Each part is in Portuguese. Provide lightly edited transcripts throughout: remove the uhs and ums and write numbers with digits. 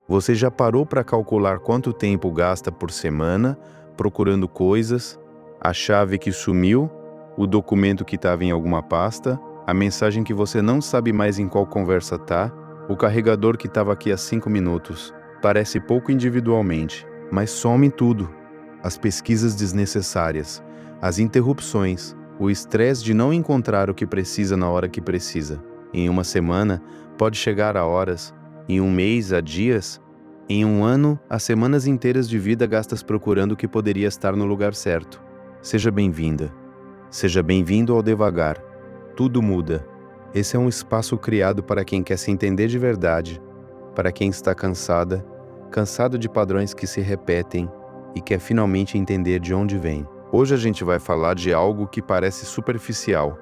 Você já parou para calcular quanto tempo gasta por semana procurando coisas, a chave que sumiu, o documento que estava em alguma pasta, a mensagem que você não sabe mais em qual conversa tá, o carregador que estava aqui há 5 minutos? Parece pouco individualmente, mas some tudo. As pesquisas desnecessárias, as interrupções, o estresse de não encontrar o que precisa na hora que precisa. Em uma semana, pode chegar a horas, em um mês a dias, em um ano a semanas inteiras de vida gastas procurando o que poderia estar no lugar certo. Seja bem-vinda. Seja bem-vindo ao devagar. Tudo muda. Esse é um espaço criado para quem quer se entender de verdade, para quem está cansado de padrões que se repetem e quer finalmente entender de onde vem. Hoje a gente vai falar de algo que parece superficial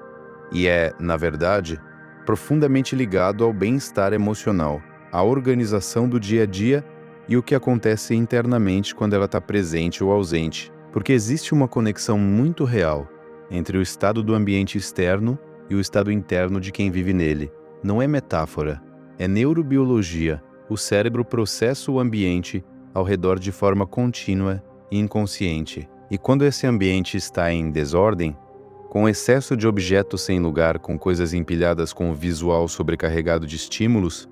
e é, na verdade, profundamente ligado ao bem-estar emocional, à organização do dia a dia e o que acontece internamente quando ela está presente ou ausente. Porque existe uma conexão muito real entre o estado do ambiente externo e o estado interno de quem vive nele. Não é metáfora, é neurobiologia. O cérebro processa o ambiente ao redor de forma contínua e inconsciente. E quando esse ambiente está em desordem, com excesso de objetos sem lugar, com coisas empilhadas com o visual sobrecarregado de estímulos,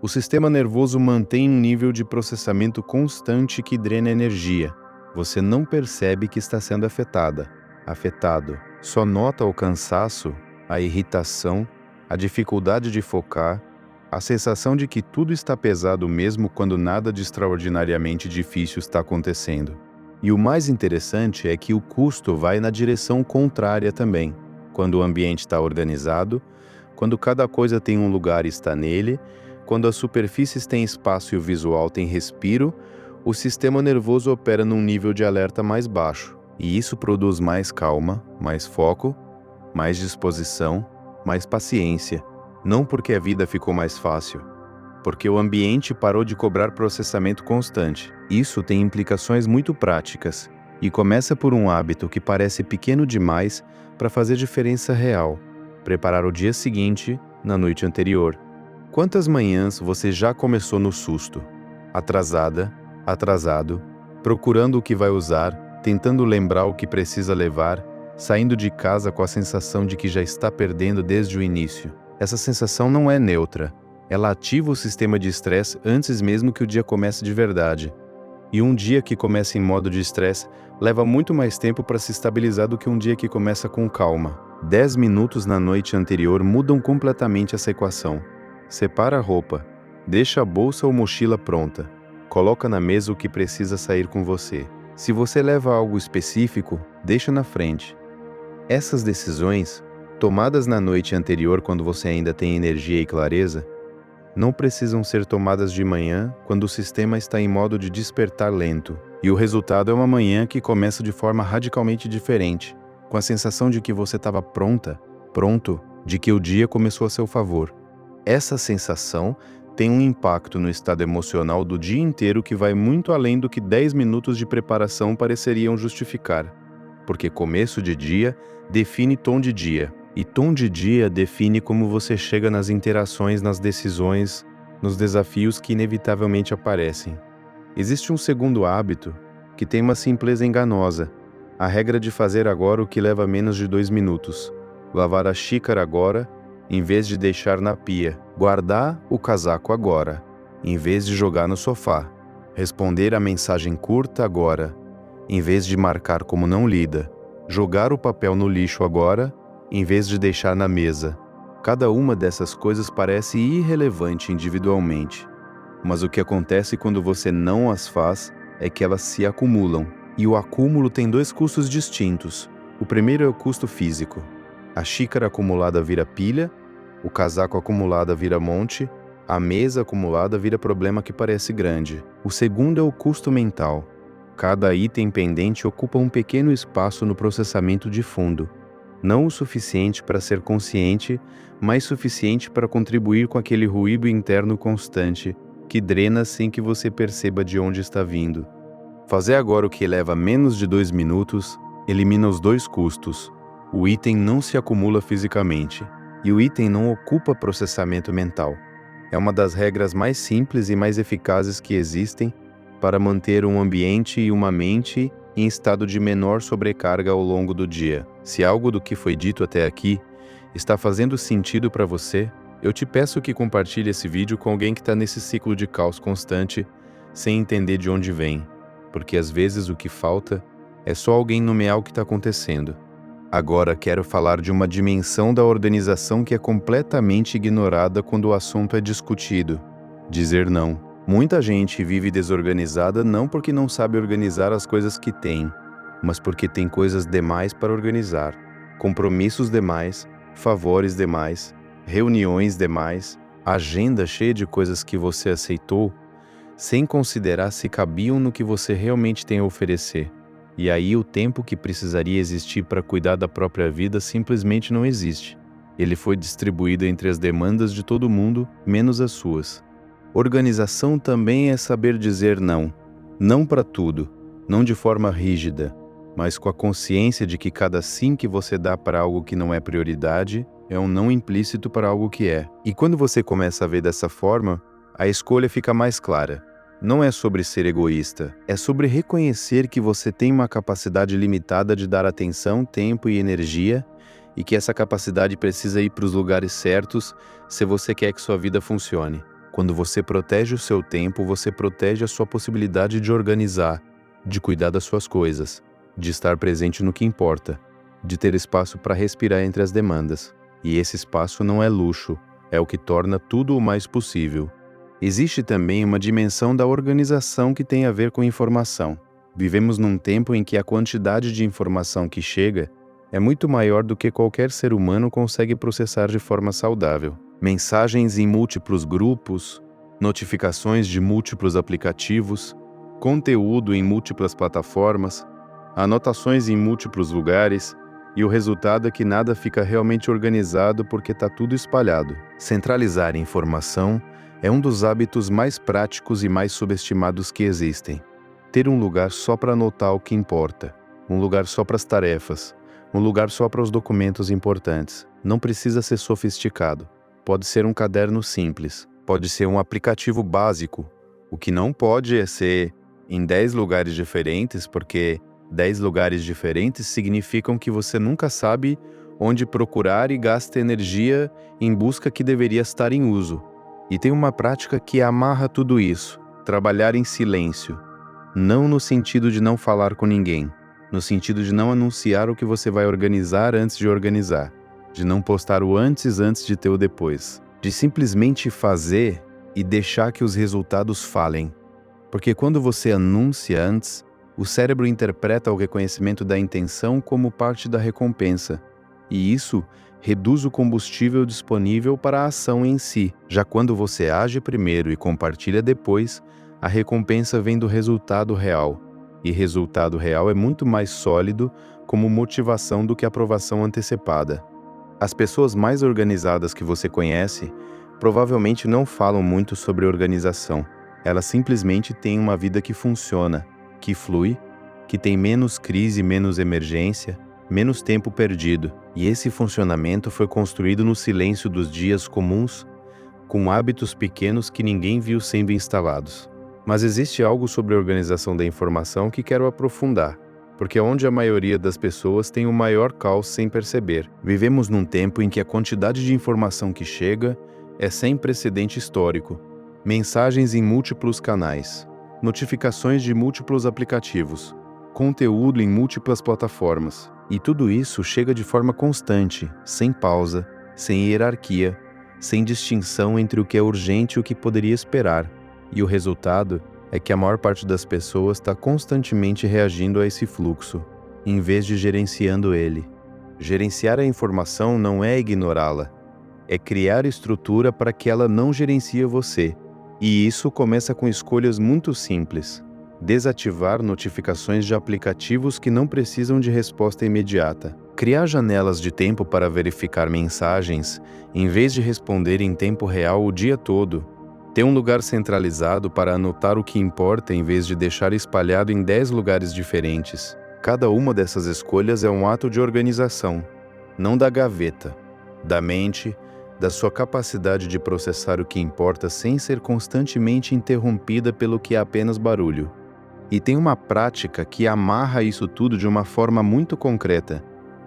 o sistema nervoso mantém um nível de processamento constante que drena energia. Você não percebe que está sendo afetado. Só nota o cansaço, a irritação, a dificuldade de focar, a sensação de que tudo está pesado mesmo quando nada de extraordinariamente difícil está acontecendo. E o mais interessante é que o custo vai na direção contrária também. Quando o ambiente está organizado, quando cada coisa tem um lugar e está nele, quando as superfícies têm espaço e o visual tem respiro, o sistema nervoso opera num nível de alerta mais baixo. E isso produz mais calma, mais foco, mais disposição, mais paciência. Não porque a vida ficou mais fácil, porque o ambiente parou de cobrar processamento constante. Isso tem implicações muito práticas e começa por um hábito que parece pequeno demais para fazer diferença real: preparar o dia seguinte na noite anterior. Quantas manhãs você já começou no susto? Atrasado, procurando o que vai usar, tentando lembrar o que precisa levar, saindo de casa com a sensação de que já está perdendo desde o início. Essa sensação não é neutra. Ela ativa o sistema de estresse antes mesmo que o dia comece de verdade. E um dia que começa em modo de estresse leva muito mais tempo para se estabilizar do que um dia que começa com calma. 10 minutos na noite anterior mudam completamente essa equação. Separa a roupa, deixa a bolsa ou mochila pronta, coloca na mesa o que precisa sair com você. Se você leva algo específico, deixa na frente. Essas decisões, tomadas na noite anterior quando você ainda tem energia e clareza, não precisam ser tomadas de manhã quando o sistema está em modo de despertar lento. E o resultado é uma manhã que começa de forma radicalmente diferente, com a sensação de que você estava pronto, de que o dia começou a seu favor. Essa sensação tem um impacto no estado emocional do dia inteiro que vai muito além do que 10 minutos de preparação pareceriam justificar. Porque começo de dia define tom de dia, e tom de dia define como você chega nas interações, nas decisões, nos desafios que inevitavelmente aparecem. Existe um segundo hábito que tem uma simpleza enganosa: a regra de fazer agora o que leva menos de 2 minutos. Lavar a xícara agora, em vez de deixar na pia. Guardar o casaco agora, em vez de jogar no sofá. Responder a mensagem curta agora, em vez de marcar como não lida. Jogar o papel no lixo agora, em vez de deixar na mesa. Cada uma dessas coisas parece irrelevante individualmente, mas o que acontece quando você não as faz é que elas se acumulam. E o acúmulo tem 2 custos distintos. O primeiro é o custo físico. A xícara acumulada vira pilha, o casaco acumulado vira monte, a mesa acumulada vira problema que parece grande. O segundo é o custo mental. Cada item pendente ocupa um pequeno espaço no processamento de fundo. Não o suficiente para ser consciente, mas suficiente para contribuir com aquele ruído interno constante que drena sem que você perceba de onde está vindo. Fazer agora o que leva menos de 2 minutos elimina os 2 custos. O item não se acumula fisicamente e o item não ocupa processamento mental. É uma das regras mais simples e mais eficazes que existem para manter um ambiente e uma mente em estado de menor sobrecarga ao longo do dia. Se algo do que foi dito até aqui está fazendo sentido para você, eu te peço que compartilhe esse vídeo com alguém que está nesse ciclo de caos constante, sem entender de onde vem, porque às vezes o que falta é só alguém nomear o que está acontecendo. Agora quero falar de uma dimensão da organização que é completamente ignorada quando o assunto é discutido: dizer não. Muita gente vive desorganizada não porque não sabe organizar as coisas que tem, mas porque tem coisas demais para organizar, compromissos demais, favores demais, reuniões demais, agenda cheia de coisas que você aceitou, sem considerar se cabiam no que você realmente tem a oferecer. E aí o tempo que precisaria existir para cuidar da própria vida simplesmente não existe. Ele foi distribuído entre as demandas de todo mundo, menos as suas. Organização também é saber dizer não. Não para tudo, não de forma rígida, mas com a consciência de que cada sim que você dá para algo que não é prioridade é um não implícito para algo que é. E quando você começa a ver dessa forma, a escolha fica mais clara. Não é sobre ser egoísta, é sobre reconhecer que você tem uma capacidade limitada de dar atenção, tempo e energia, e que essa capacidade precisa ir para os lugares certos se você quer que sua vida funcione. Quando você protege o seu tempo, você protege a sua possibilidade de organizar, de cuidar das suas coisas, de estar presente no que importa, de ter espaço para respirar entre as demandas. E esse espaço não é luxo, é o que torna tudo o mais possível. Existe também uma dimensão da organização que tem a ver com informação. Vivemos num tempo em que a quantidade de informação que chega é muito maior do que qualquer ser humano consegue processar de forma saudável. Mensagens em múltiplos grupos, notificações de múltiplos aplicativos, conteúdo em múltiplas plataformas, anotações em múltiplos lugares, e o resultado é que nada fica realmente organizado porque está tudo espalhado. Centralizar informação é um dos hábitos mais práticos e mais subestimados que existem. Ter um lugar só para anotar o que importa, um lugar só para as tarefas, um lugar só para os documentos importantes. Não precisa ser sofisticado. Pode ser um caderno simples, pode ser um aplicativo básico. O que não pode é ser em 10 lugares diferentes, porque 10 lugares diferentes significam que você nunca sabe onde procurar e gasta energia em busca que deveria estar em uso. E tem uma prática que amarra tudo isso: trabalhar em silêncio. Não no sentido de não falar com ninguém, no sentido de não anunciar o que você vai organizar antes de organizar, de não postar o antes de ter o depois, de simplesmente fazer e deixar que os resultados falem. Porque quando você anuncia antes, o cérebro interpreta o reconhecimento da intenção como parte da recompensa, e isso reduz o combustível disponível para a ação em si. Já quando você age primeiro e compartilha depois, a recompensa vem do resultado real, e resultado real é muito mais sólido como motivação do que aprovação antecipada. As pessoas mais organizadas que você conhece provavelmente não falam muito sobre organização. Elas simplesmente têm uma vida que funciona, que flui, que tem menos crise, menos emergência, menos tempo perdido. E esse funcionamento foi construído no silêncio dos dias comuns, com hábitos pequenos que ninguém viu sendo instalados. Mas existe algo sobre a organização da informação que quero aprofundar, porque é onde a maioria das pessoas tem o maior caos sem perceber. Vivemos num tempo em que a quantidade de informação que chega é sem precedente histórico. Mensagens em múltiplos canais, notificações de múltiplos aplicativos, conteúdo em múltiplas plataformas. E tudo isso chega de forma constante, sem pausa, sem hierarquia, sem distinção entre o que é urgente e o que poderia esperar. E o resultado é que a maior parte das pessoas está constantemente reagindo a esse fluxo, em vez de gerenciando ele. Gerenciar a informação não é ignorá-la, é criar estrutura para que ela não gerencie você. E isso começa com escolhas muito simples. Desativar notificações de aplicativos que não precisam de resposta imediata. Criar janelas de tempo para verificar mensagens, em vez de responder em tempo real o dia todo. Ter um lugar centralizado para anotar o que importa em vez de deixar espalhado em 10 lugares diferentes. Cada uma dessas escolhas é um ato de organização, não da gaveta, da mente, da sua capacidade de processar o que importa sem ser constantemente interrompida pelo que é apenas barulho. E tem uma prática que amarra isso tudo de uma forma muito concreta: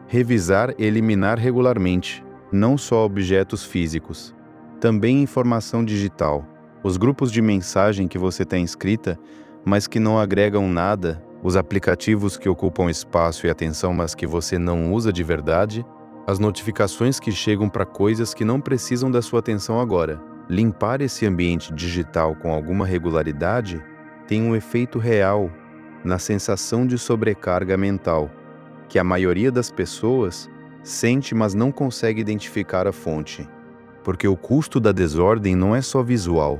revisar e eliminar regularmente, não só objetos físicos, também informação digital. Os grupos de mensagem que você tem inscrita, mas que não agregam nada, os aplicativos que ocupam espaço e atenção, mas que você não usa de verdade, as notificações que chegam para coisas que não precisam da sua atenção agora. Limpar esse ambiente digital com alguma regularidade tem um efeito real na sensação de sobrecarga mental, que a maioria das pessoas sente, mas não consegue identificar a fonte. Porque o custo da desordem não é só visual,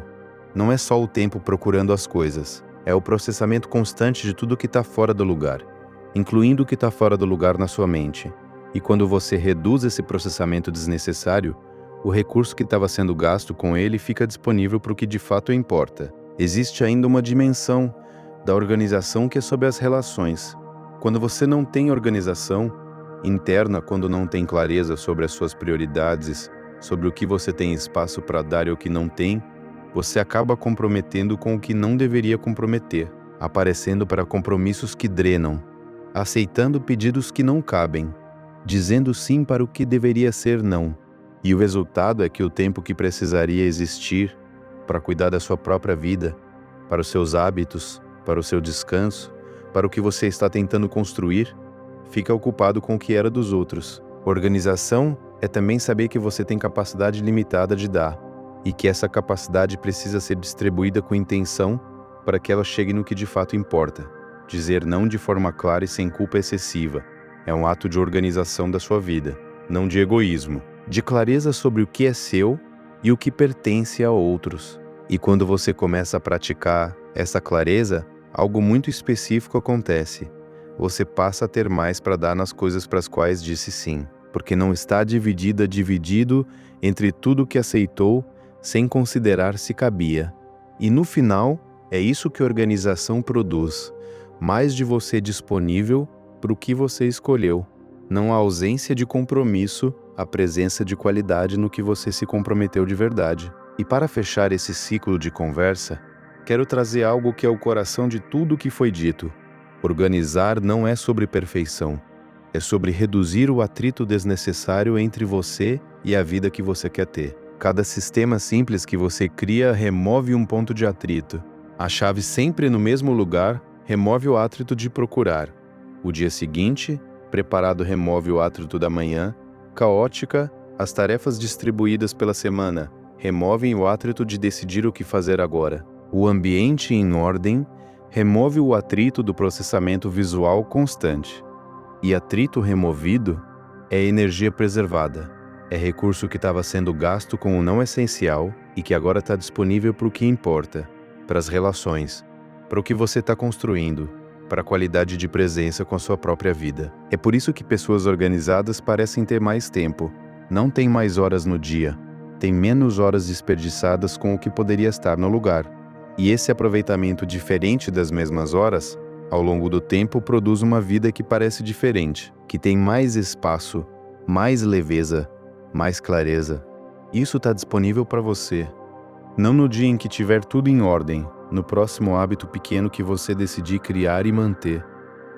não é só o tempo procurando as coisas, é o processamento constante de tudo que está fora do lugar, incluindo o que está fora do lugar na sua mente. E quando você reduz esse processamento desnecessário, o recurso que estava sendo gasto com ele fica disponível para o que de fato importa. Existe ainda uma dimensão da organização que é sobre as relações. Quando você não tem organização interna, quando não tem clareza sobre as suas prioridades, sobre o que você tem espaço para dar e o que não tem, você acaba comprometendo com o que não deveria comprometer, aparecendo para compromissos que drenam, aceitando pedidos que não cabem, dizendo sim para o que deveria ser não. E o resultado é que o tempo que precisaria existir para cuidar da sua própria vida, para os seus hábitos, para o seu descanso, para o que você está tentando construir, fica ocupado com o que era dos outros. Organização é também saber que você tem capacidade limitada de dar e que essa capacidade precisa ser distribuída com intenção para que ela chegue no que de fato importa. Dizer não de forma clara e sem culpa excessiva é um ato de organização da sua vida, não de egoísmo, de clareza sobre o que é seu e o que pertence a outros. E quando você começa a praticar essa clareza, algo muito específico acontece. Você passa a ter mais para dar nas coisas para as quais disse sim, porque não está dividido entre tudo que aceitou sem considerar se cabia. E no final, é isso que a organização produz, mais de você disponível para o que você escolheu. Não a ausência de compromisso, a presença de qualidade no que você se comprometeu de verdade. E para fechar esse ciclo de conversa, quero trazer algo que é o coração de tudo o que foi dito. Organizar não é sobre perfeição, é sobre reduzir o atrito desnecessário entre você e a vida que você quer ter. Cada sistema simples que você cria remove um ponto de atrito. A chave sempre no mesmo lugar remove o atrito de procurar. O dia seguinte, preparado remove o atrito da manhã. Caótica, as tarefas distribuídas pela semana removem o atrito de decidir o que fazer agora. O ambiente em ordem remove o atrito do processamento visual constante. E atrito removido é energia preservada. É recurso que estava sendo gasto com o não essencial e que agora está disponível para o que importa, para as relações, para o que você está construindo, para a qualidade de presença com a sua própria vida. É por isso que pessoas organizadas parecem ter mais tempo, não têm mais horas no dia, têm menos horas desperdiçadas com o que poderia estar no lugar. E esse aproveitamento diferente das mesmas horas, ao longo do tempo, produz uma vida que parece diferente, que tem mais espaço, mais leveza, mais clareza. Isso está disponível para você. Não no dia em que tiver tudo em ordem, no próximo hábito pequeno que você decidir criar e manter,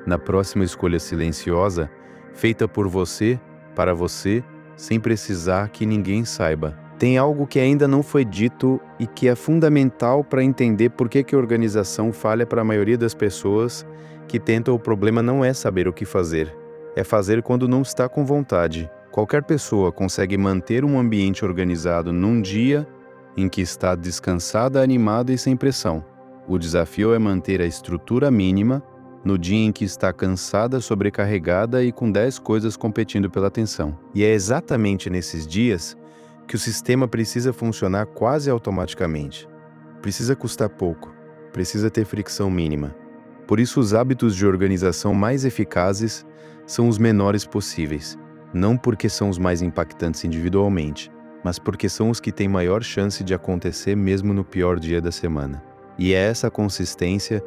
na próxima escolha silenciosa, feita por você, para você, sem precisar que ninguém saiba. Tem algo que ainda não foi dito e que é fundamental para entender por que a organização falha para a maioria das pessoas que tentam. O problema não é saber o que fazer, é fazer quando não está com vontade. Qualquer pessoa consegue manter um ambiente organizado num dia em que está descansada, animada e sem pressão. O desafio é manter a estrutura mínima no dia em que está cansada, sobrecarregada e com 10 coisas competindo pela atenção. E é exatamente nesses dias que o sistema precisa funcionar quase automaticamente. Precisa custar pouco, precisa ter fricção mínima. Por isso, os hábitos de organização mais eficazes são os menores possíveis. Não porque são os mais impactantes individualmente, mas porque são os que têm maior chance de acontecer mesmo no pior dia da semana. E é essa consistência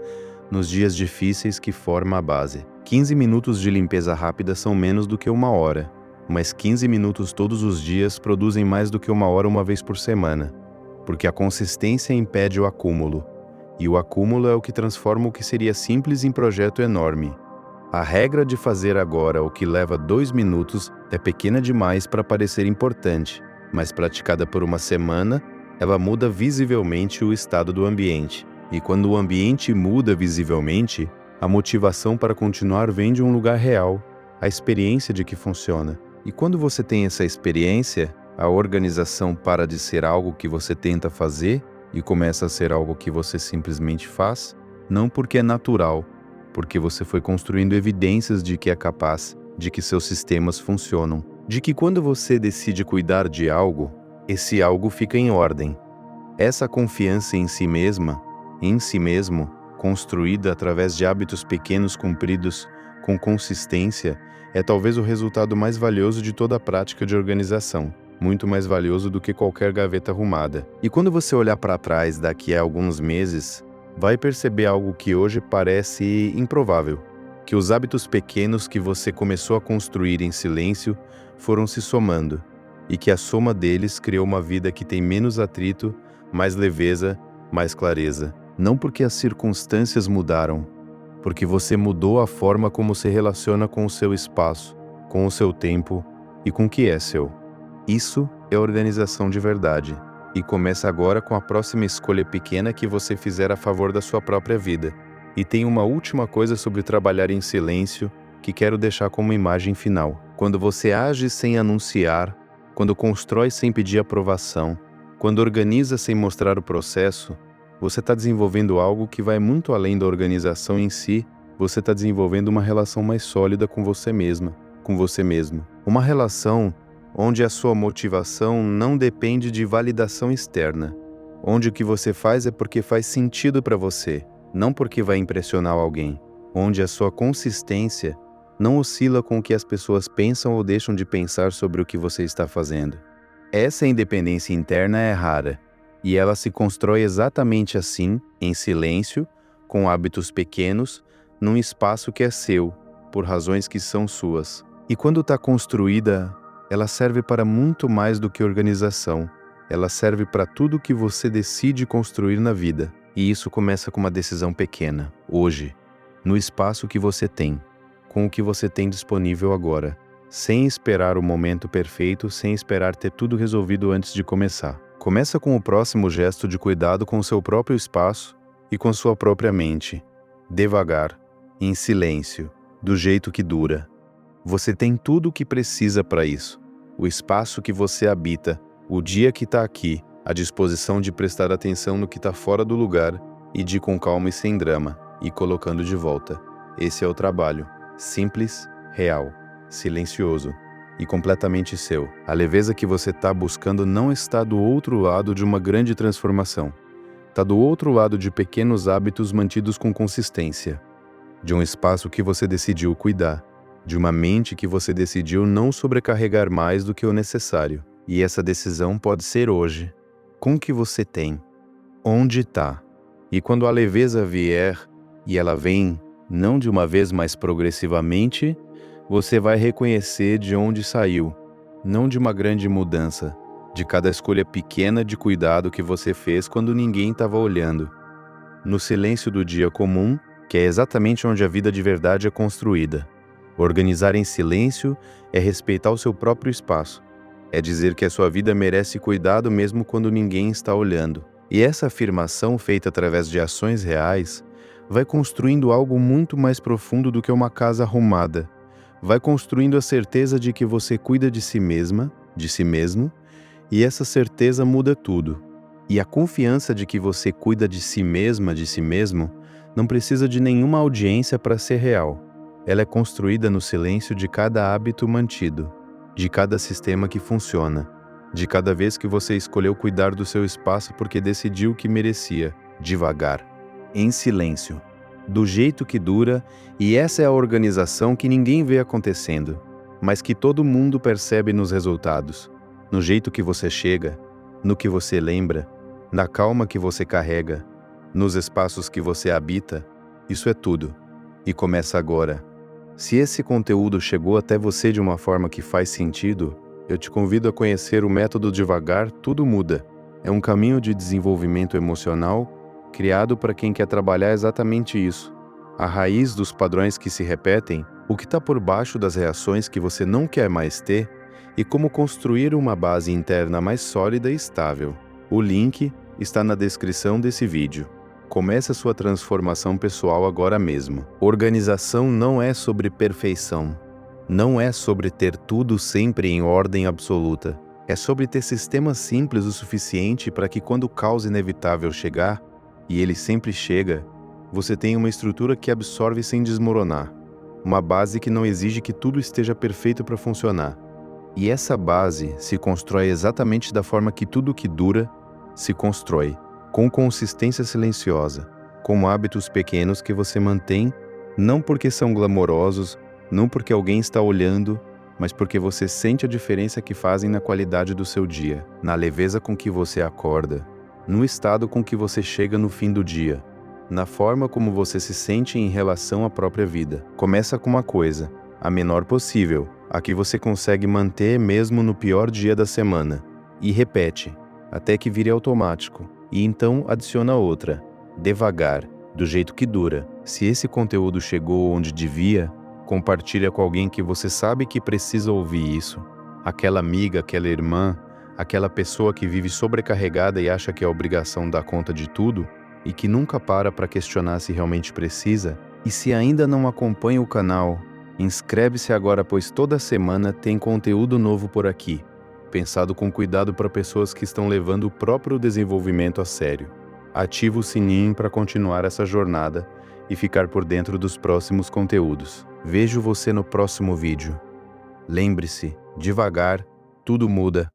nos dias difíceis que forma a base. 15 minutos de limpeza rápida são menos do que 1 hora, mas 15 minutos todos os dias produzem mais do que 1 hora uma vez por semana, porque a consistência impede o acúmulo, e o acúmulo é o que transforma o que seria simples em projeto enorme. A regra de fazer agora o que leva 2 minutos é pequena demais para parecer importante, mas praticada por uma semana, ela muda visivelmente o estado do ambiente. E quando o ambiente muda visivelmente, a motivação para continuar vem de um lugar real, a experiência de que funciona. E quando você tem essa experiência, a organização para de ser algo que você tenta fazer e começa a ser algo que você simplesmente faz, não porque é natural, porque você foi construindo evidências de que é capaz, de que seus sistemas funcionam, de que quando você decide cuidar de algo, esse algo fica em ordem. Essa confiança em si mesma, em si mesmo, construída através de hábitos pequenos cumpridos com consistência, é talvez o resultado mais valioso de toda a prática de organização, muito mais valioso do que qualquer gaveta arrumada. E quando você olhar para trás daqui a alguns meses, vai perceber algo que hoje parece improvável, que os hábitos pequenos que você começou a construir em silêncio foram se somando, e que a soma deles criou uma vida que tem menos atrito, mais leveza, mais clareza. Não porque as circunstâncias mudaram, porque você mudou a forma como se relaciona com o seu espaço, com o seu tempo e com o que é seu. Isso é organização de verdade. E começa agora com a próxima escolha pequena que você fizer a favor da sua própria vida. E tem uma última coisa sobre trabalhar em silêncio que quero deixar como imagem final. Quando você age sem anunciar, quando constrói sem pedir aprovação, quando organiza sem mostrar o processo, você está desenvolvendo algo que vai muito além da organização em si. Você está desenvolvendo uma relação mais sólida com você mesma, com você mesmo. Uma relação onde a sua motivação não depende de validação externa, onde o que você faz é porque faz sentido para você, não porque vai impressionar alguém, onde a sua consistência não oscila com o que as pessoas pensam ou deixam de pensar sobre o que você está fazendo. Essa independência interna é rara, e ela se constrói exatamente assim, em silêncio, com hábitos pequenos, num espaço que é seu, por razões que são suas. E quando está construída, ela serve para muito mais do que organização. Ela serve para tudo que você decide construir na vida. E isso começa com uma decisão pequena, hoje, no espaço que você tem, com o que você tem disponível agora, sem esperar o momento perfeito, sem esperar ter tudo resolvido antes de começar. Começa com o próximo gesto de cuidado com o seu próprio espaço e com sua própria mente. Devagar, em silêncio, do jeito que dura. Você tem tudo o que precisa para isso. O espaço que você habita, o dia que está aqui, a disposição de prestar atenção no que está fora do lugar e de ir com calma e sem drama, e colocando de volta. Esse é o trabalho. Simples, real, silencioso e completamente seu. A leveza que você está buscando não está do outro lado de uma grande transformação. Está do outro lado de pequenos hábitos mantidos com consistência. De um espaço que você decidiu cuidar. De uma mente que você decidiu não sobrecarregar mais do que o necessário. E essa decisão pode ser hoje. Com o que você tem. Onde está. E quando a leveza vier, e ela vem, não de uma vez, mas progressivamente, você vai reconhecer de onde saiu. Não de uma grande mudança. De cada escolha pequena de cuidado que você fez quando ninguém estava olhando. No silêncio do dia comum, que é exatamente onde a vida de verdade é construída. Organizar em silêncio é respeitar o seu próprio espaço. É dizer que a sua vida merece cuidado mesmo quando ninguém está olhando. E essa afirmação, feita através de ações reais, vai construindo algo muito mais profundo do que uma casa arrumada. Vai construindo a certeza de que você cuida de si mesma, de si mesmo, e essa certeza muda tudo. E a confiança de que você cuida de si mesma, de si mesmo, não precisa de nenhuma audiência para ser real. Ela é construída no silêncio de cada hábito mantido, de cada sistema que funciona, de cada vez que você escolheu cuidar do seu espaço porque decidiu que merecia, devagar, em silêncio, do jeito que dura, e essa é a organização que ninguém vê acontecendo, mas que todo mundo percebe nos resultados, no jeito que você chega, no que você lembra, na calma que você carrega, nos espaços que você habita. Isso é tudo. E começa agora. Se esse conteúdo chegou até você de uma forma que faz sentido, eu te convido a conhecer o método Devagar Tudo Muda. É um caminho de desenvolvimento emocional criado para quem quer trabalhar exatamente isso. A raiz dos padrões que se repetem, o que está por baixo das reações que você não quer mais ter e como construir uma base interna mais sólida e estável. O link está na descrição desse vídeo. Comece a sua transformação pessoal agora mesmo. Organização não é sobre perfeição. Não é sobre ter tudo sempre em ordem absoluta. É sobre ter sistemas simples o suficiente para que quando o caos inevitável chegar, e ele sempre chega, você tenha uma estrutura que absorve sem desmoronar. Uma base que não exige que tudo esteja perfeito para funcionar. E essa base se constrói exatamente da forma que tudo que dura se constrói, com consistência silenciosa, com hábitos pequenos que você mantém, não porque são glamourosos, não porque alguém está olhando, mas porque você sente a diferença que fazem na qualidade do seu dia, na leveza com que você acorda, no estado com que você chega no fim do dia, na forma como você se sente em relação à própria vida. Começa com uma coisa, a menor possível, a que você consegue manter mesmo no pior dia da semana, e repete, até que vire automático, e então adiciona outra, devagar, do jeito que dura. Se esse conteúdo chegou onde devia, compartilha com alguém que você sabe que precisa ouvir isso. Aquela amiga, aquela irmã, aquela pessoa que vive sobrecarregada e acha que é obrigação dar conta de tudo e que nunca para questionar se realmente precisa. E se ainda não acompanha o canal, inscreve-se agora, pois toda semana tem conteúdo novo por aqui, pensado com cuidado para pessoas que estão levando o próprio desenvolvimento a sério. Ativa o sininho para continuar essa jornada e ficar por dentro dos próximos conteúdos. Vejo você no próximo vídeo. Lembre-se, devagar, tudo muda.